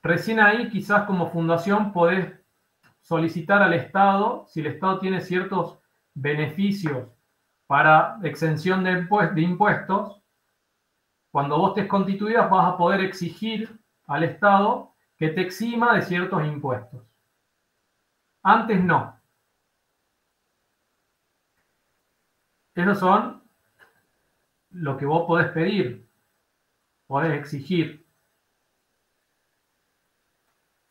Recién ahí quizás como fundación podés solicitar al Estado, si el Estado tiene ciertos beneficios para exención de impuestos, cuando vos estés constituida vas a poder exigir al Estado que te exima de ciertos impuestos. Antes no. Esos son lo que vos podés pedir, podés exigir.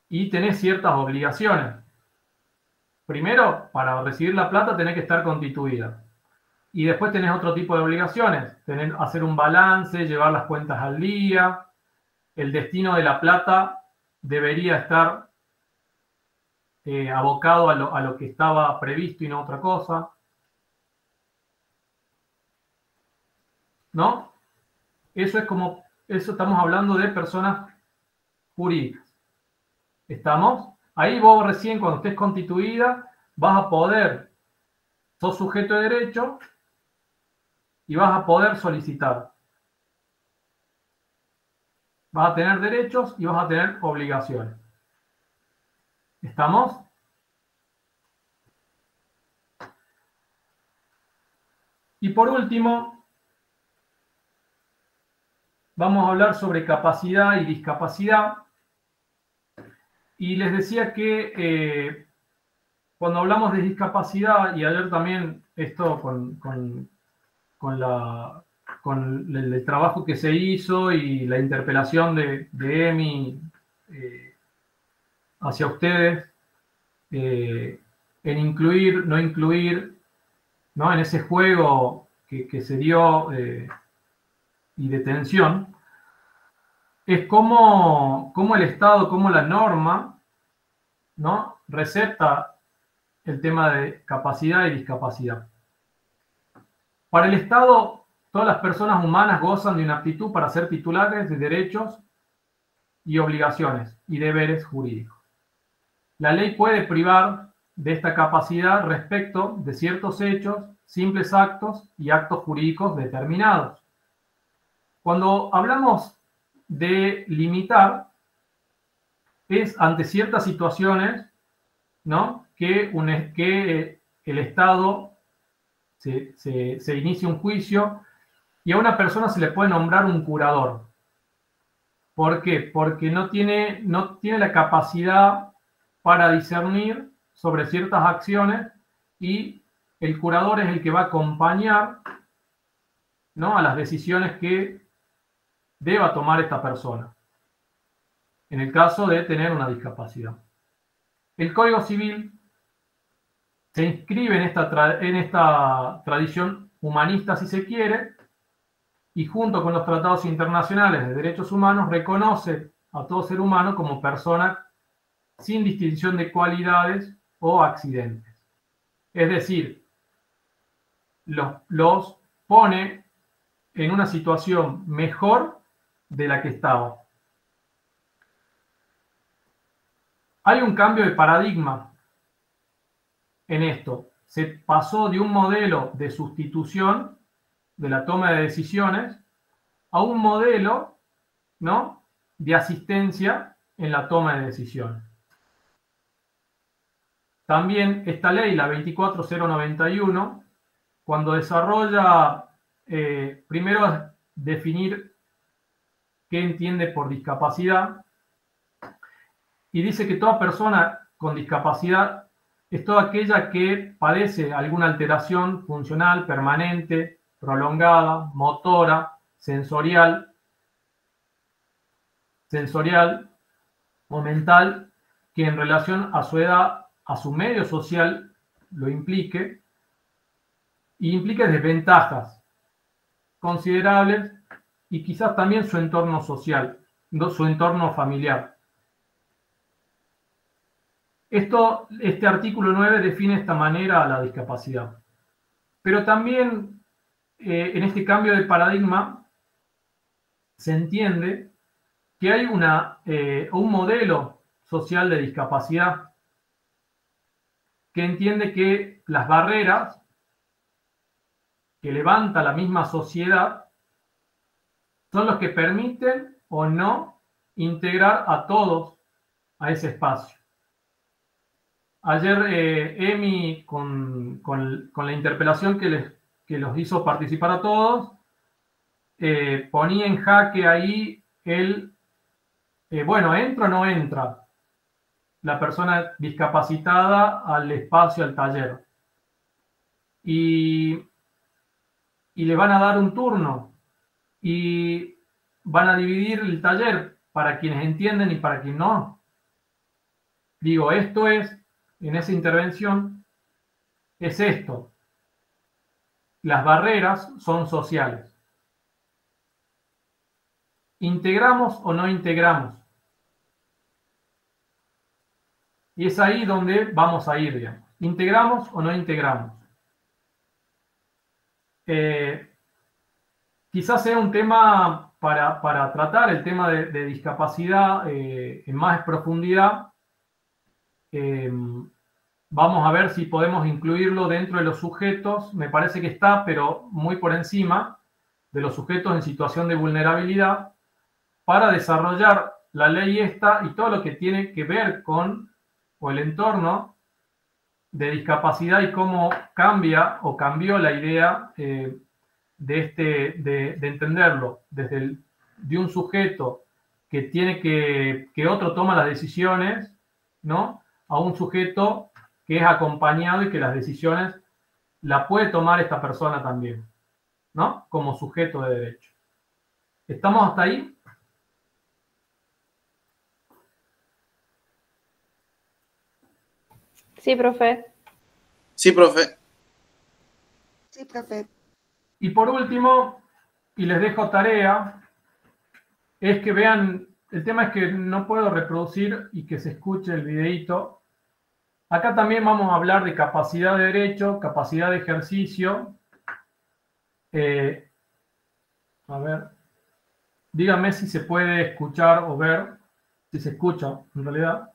Y tenés ciertas obligaciones. Primero, para recibir la plata tenés que estar constituida. Y después tenés otro tipo de obligaciones. Hacer un balance, llevar las cuentas al día. El destino de la plata debería estar abocado a lo que estaba previsto y no otra cosa. ¿No? Eso estamos hablando de personas jurídicas. ¿Estamos? Ahí vos recién cuando estés constituida vas a poder, sos sujeto de derecho y vas a poder solicitar. Vas a tener derechos y vas a tener obligaciones. ¿Estamos? Y por último, vamos a hablar sobre capacidad y discapacidad. Y les decía que cuando hablamos de discapacidad, y ayer también esto con el trabajo que se hizo y la interpelación de Emi hacia ustedes, en incluir, no incluir, ¿no? En ese juego que se dio y de tensión, es cómo el Estado, cómo la norma, ¿no? Receta el tema de capacidad y discapacidad. Para el Estado, todas las personas humanas gozan de una aptitud para ser titulares de derechos y obligaciones y deberes jurídicos. La ley puede privar de esta capacidad respecto de ciertos hechos, simples actos y actos jurídicos determinados. Cuando hablamos de limitar, es ante ciertas situaciones, ¿no? que el Estado se inicia un juicio y a una persona se le puede nombrar un curador. ¿Por qué? Porque no tiene la capacidad para discernir sobre ciertas acciones y el curador es el que va a acompañar, ¿no? a las decisiones que deba tomar esta persona, en el caso de tener una discapacidad. El Código Civil se inscribe en esta tradición humanista, si se quiere, y junto con los tratados internacionales de derechos humanos reconoce a todo ser humano como persona sin distinción de cualidades o accidentes. Es decir, los pone en una situación mejor de la que estaba. Hay un cambio de paradigma en esto. Se pasó de un modelo de sustitución de la toma de decisiones a un modelo, ¿no? de asistencia en la toma de decisiones. También esta ley, la 24091, cuando desarrolla, primero es definir qué entiende por discapacidad, y dice que toda persona con discapacidad es toda aquella que padece alguna alteración funcional, permanente, prolongada, motora, sensorial o mental, que en relación a su edad a su medio social lo implique, y implique desventajas considerables y quizás también su entorno social, su entorno familiar. Este artículo 9 define de esta manera a la discapacidad. Pero también en este cambio de paradigma se entiende que hay un modelo social de discapacidad que entiende que las barreras que levanta la misma sociedad son los que permiten o no integrar a todos a ese espacio. Ayer Emi, con la interpelación que los hizo participar a todos, ponía en jaque ahí bueno, ¿entra o no entra la persona discapacitada al espacio, al taller? Y le van a dar un turno y van a dividir el taller para quienes entienden y para quienes no. Digo, esto es, en esa intervención, es esto. Las barreras son sociales. ¿Integramos o no integramos? Y es ahí donde vamos a ir, digamos. ¿Integramos o no integramos? Quizás sea un tema para tratar el tema de discapacidad en más profundidad. Vamos a ver si podemos incluirlo dentro de los sujetos. Me parece que está, pero muy por encima de los sujetos en situación de vulnerabilidad, para desarrollar la ley esta y todo lo que tiene que ver con el entorno de discapacidad y cómo cambia o cambió la idea de entenderlo desde de un sujeto que tiene que otro toma las decisiones, ¿no? A un sujeto que es acompañado y que las decisiones la puede tomar esta persona también, ¿no? Como sujeto de derecho. ¿Estamos hasta ahí? Sí, profe. Sí, profe. Sí, profe. Y por último, y les dejo tarea, es que vean, el tema es que no puedo reproducir y que se escuche el videíto. Acá también vamos a hablar de capacidad de derecho, capacidad de ejercicio. A ver, díganme si se puede escuchar o ver, si se escucha en realidad.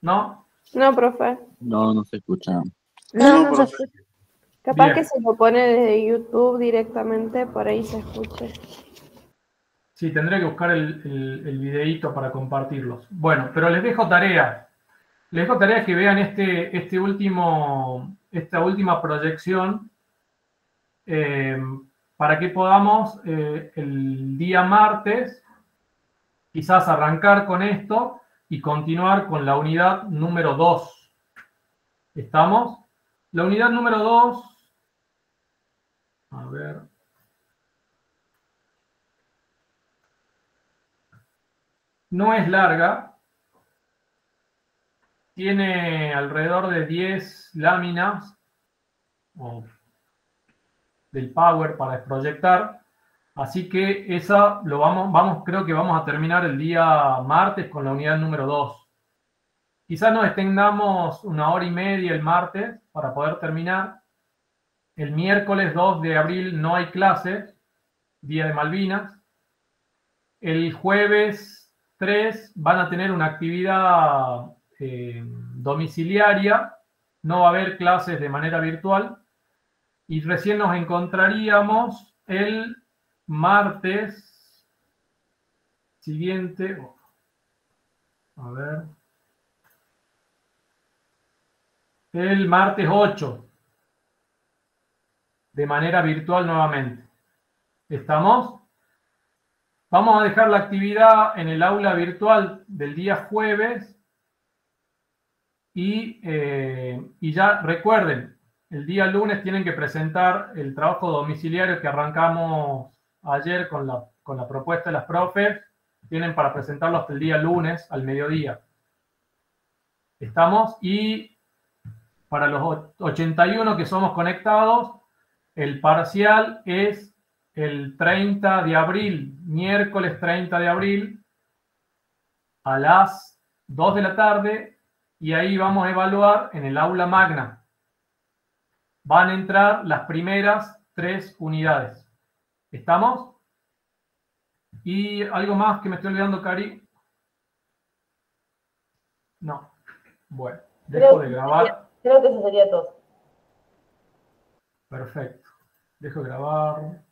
¿No? No, profe. No, no se escucha. No, profe. Capaz Bien. que se lo pone desde YouTube directamente, por ahí se escuche. Sí, tendré que buscar el videíto para compartirlos. Bueno, pero les dejo tarea. Les dejo tarea que vean esta última proyección para que podamos el día martes quizás arrancar con esto y continuar con la unidad número 2. ¿Estamos? La unidad número 2, a ver. No es larga. Tiene alrededor de 10 láminas del Power para proyectar. Así que esa creo que vamos a terminar el día martes con la unidad número 2. Quizás nos extendamos 1h30 el martes para poder terminar. El miércoles 2 de abril no hay clases, Día de Malvinas. El jueves 3 van a tener una actividad domiciliaria, no va a haber clases de manera virtual. Y recién nos encontraríamos el martes siguiente, a ver, el martes 8, de manera virtual nuevamente. ¿Estamos? Vamos a dejar la actividad en el aula virtual del día jueves Y ya recuerden, el día lunes tienen que presentar el trabajo domiciliario que arrancamos ayer con la propuesta de las profes. Tienen para presentarlo hasta el día lunes al mediodía. ¿Estamos? Y para los 81 que somos conectados, el parcial es el 30 de abril, miércoles 30 de abril, a las 2 de la tarde, y ahí vamos a evaluar en el aula magna. Van a entrar las primeras 3 unidades. ¿Estamos? ¿Y algo más que me estoy olvidando, Cari? No. Bueno, dejo de grabar. Creo que eso sería todo. Perfecto. Dejo de grabar.